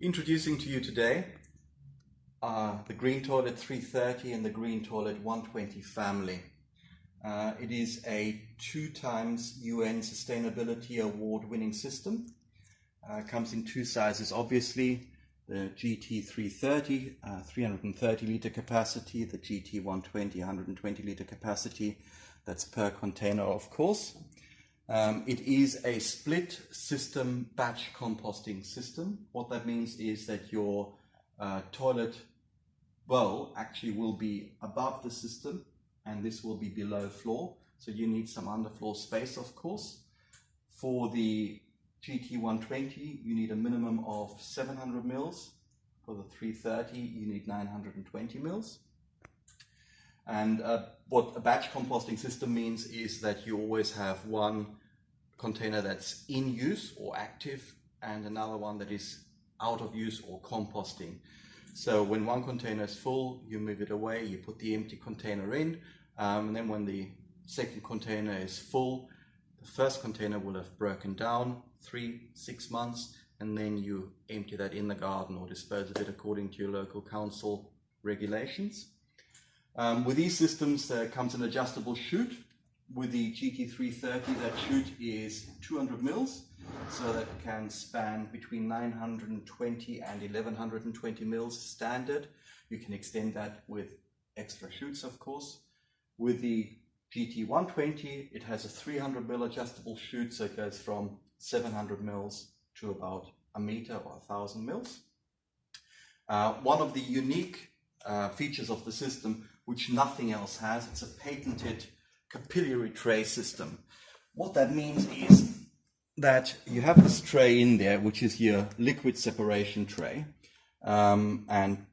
Introducing to you today the Green Toilet 330 and the Green Toilet 120 family. It is a 2x UN Sustainability Award winning system. Comes in two sizes, obviously. The GT 330, 330 litre capacity, the GT 120, 120 litre capacity. That's per container, of course. It is a split system batch composting system. What that means is that your toilet bowl actually will be above the system and this will be below floor. So you need some underfloor space, of course. For the GT 120, you need a minimum of 700 mils. For the 330, you need 920 mils. And what a batch composting system means is that you always have one container that's in use or active and another one that is out of use or composting. So when one container is full, you move it away, you put the empty container in, and then when the second container is full, the first container will have broken down 3-6 months, and then you empty that in the garden or dispose of it according to your local council regulations. With these systems, there comes an adjustable chute. With the GT330, that chute is 200 mils, so that can span between 920 and 1120 mils standard. You can extend that with extra chutes, of course. With the GT120, it has a 300 mil adjustable chute, so it goes from 700 mils to about a meter or 1000 mils. One of the unique features of the system, which nothing else has, it's a patented capillary tray system. What that means is that you have this tray in there, which is your liquid separation tray. And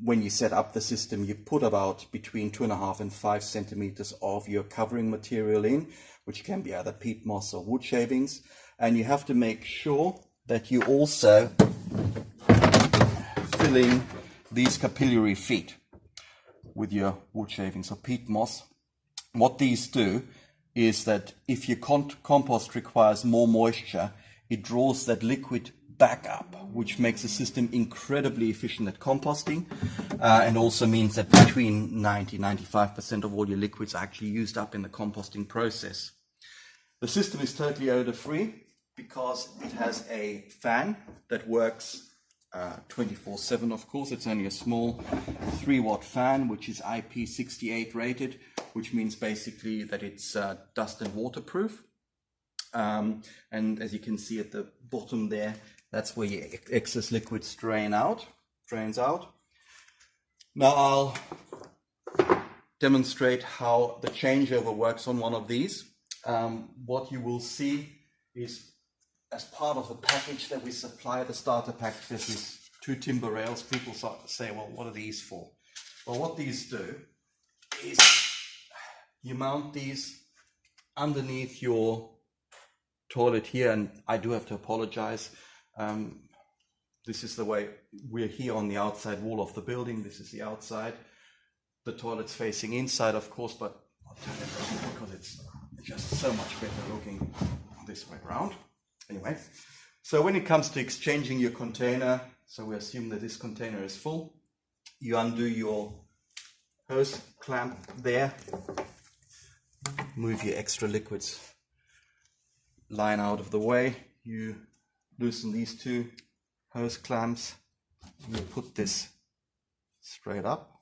when you set up the system, you put about between 2.5 and 5 centimeters of your covering material in, which can be either peat moss or wood shavings. And you have to make sure that you also fill in these capillary feet with your wood shavings or peat moss. What these do is that if your compost requires more moisture, it draws that liquid back up, which makes the system incredibly efficient at composting, and also means that between 90-95% of all your liquids are actually used up in the composting process. The system is totally odor-free because it has a fan that works 24/7, of course. It's only a small 3-watt fan, which is IP68 rated, which means basically that it's dust and waterproof. And as you can see at the bottom there, that's where your excess liquids drains out. Now I'll demonstrate how the changeover works on one of these. What you will see is, as part of the package that we supply, the starter pack, there's these 2 timber rails. People say, well, what are these for? Well, what these do is you mount these underneath your toilet here, and I do have to apologize. This is the way we're here on the outside wall of the building. This is the outside. The toilet's facing inside, of course, but I'll turn it around because it's just so much better looking this way around. Anyway, so when it comes to exchanging your container, so we assume that this container is full, you undo your hose clamp there, move your extra liquids line out of the way, you loosen these 2 hose clamps, you put this straight up,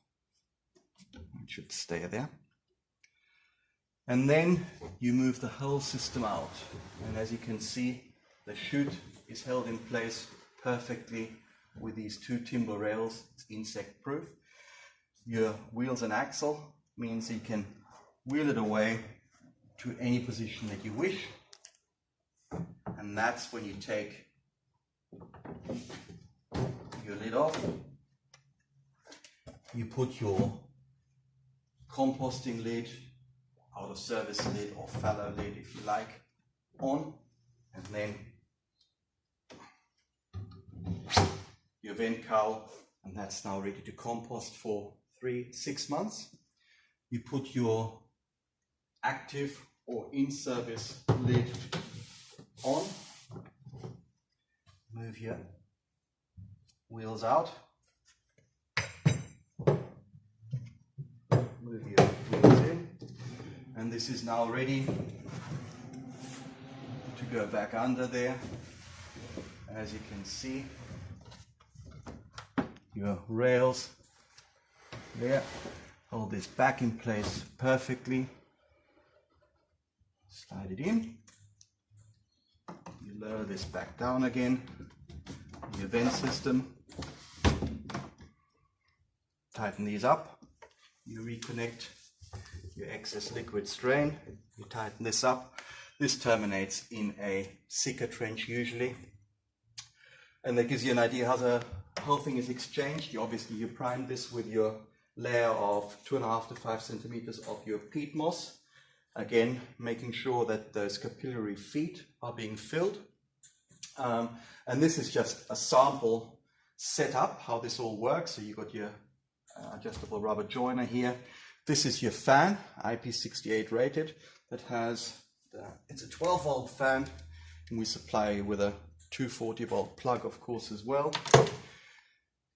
it should stay there, and then you move the whole system out, and as you can see, the chute is held in place perfectly with these 2 timber rails. It's insect proof. Your wheels and axle means you can wheel it away to any position that you wish, and that's when you take your lid off, you put your composting lid, out of service lid or fallow lid if you like, on, and then your vent cowl, and that's now ready to compost for 3-6 months. You put your active or in-service lid on, move your wheels out. Move your wheels in. And this is now ready to go back under there. As you can see, your rails there hold this back in place perfectly. Slide it in. You lower this back down again. Your vent system. Tighten these up. You reconnect your excess liquid strain. You tighten this up. This terminates in a seeker trench usually. And that gives you an idea how the whole thing is exchanged. You prime this with your layer of 2.5 to 5 centimeters of your peat moss. Again, making sure that those capillary feet are being filled. And this is just a sample setup, how this all works. So you've got your adjustable rubber joiner here. This is your fan, IP68 rated, that has, it's a 12 volt fan, and we supply with a 240 volt plug, of course, as well.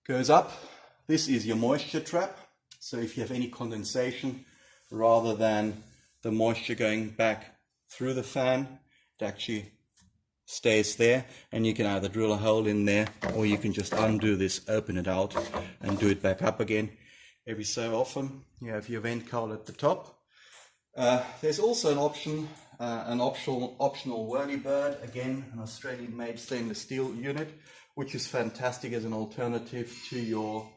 Goes up. This is your moisture trap. So if you have any condensation, rather than the moisture going back through the fan, it actually stays there, and you can either drill a hole in there, or you can just undo this, open it out, and do it back up again. Every so often you have your vent cowl at the top. There's also an option, an optional whirlybird, again an Australian made stainless steel unit, which is fantastic as an alternative to your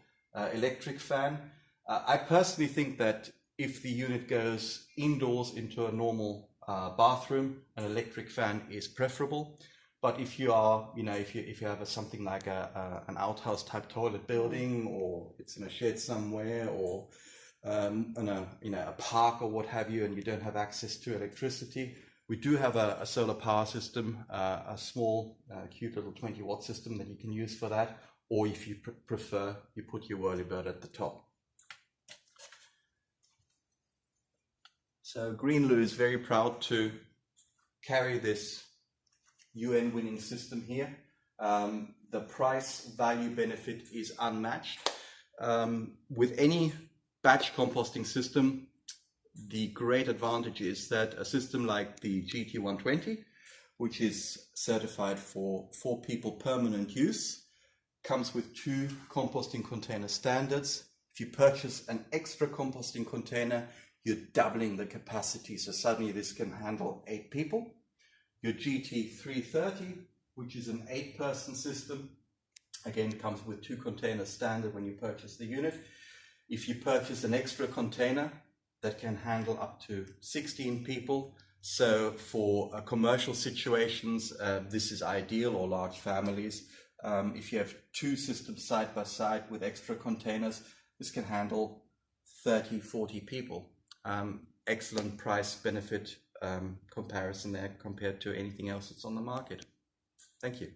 electric fan. I personally think that if the unit goes indoors into a normal bathroom, an electric fan is preferable. But if you are, if you have something like an outhouse type toilet building, or it's in a shed somewhere, or in a park or what have you, and you don't have access to electricity, we do have a solar power system, a small, cute little 20 watt system that you can use for that. Or if you prefer, you put your whirlybird at the top. So Green Loo is very proud to carry this UN winning system here. The price value benefit is unmatched. With any batch composting system, the great advantage is that a system like the GT120, which is certified for 4 people permanent use, comes with 2 composting container standards. If you purchase an extra composting container, you're doubling the capacity, so suddenly this can handle 8 people. Your GT330, which is an 8-person system, again comes with 2 containers standard when you purchase the unit. If you purchase an extra container, that can handle up to 16 people. So for commercial situations, this is ideal, or large families. If you have 2 systems side by side with extra containers, this can handle 30, 40 people. Excellent price benefit comparison there compared to anything else that's on the market. Thank you.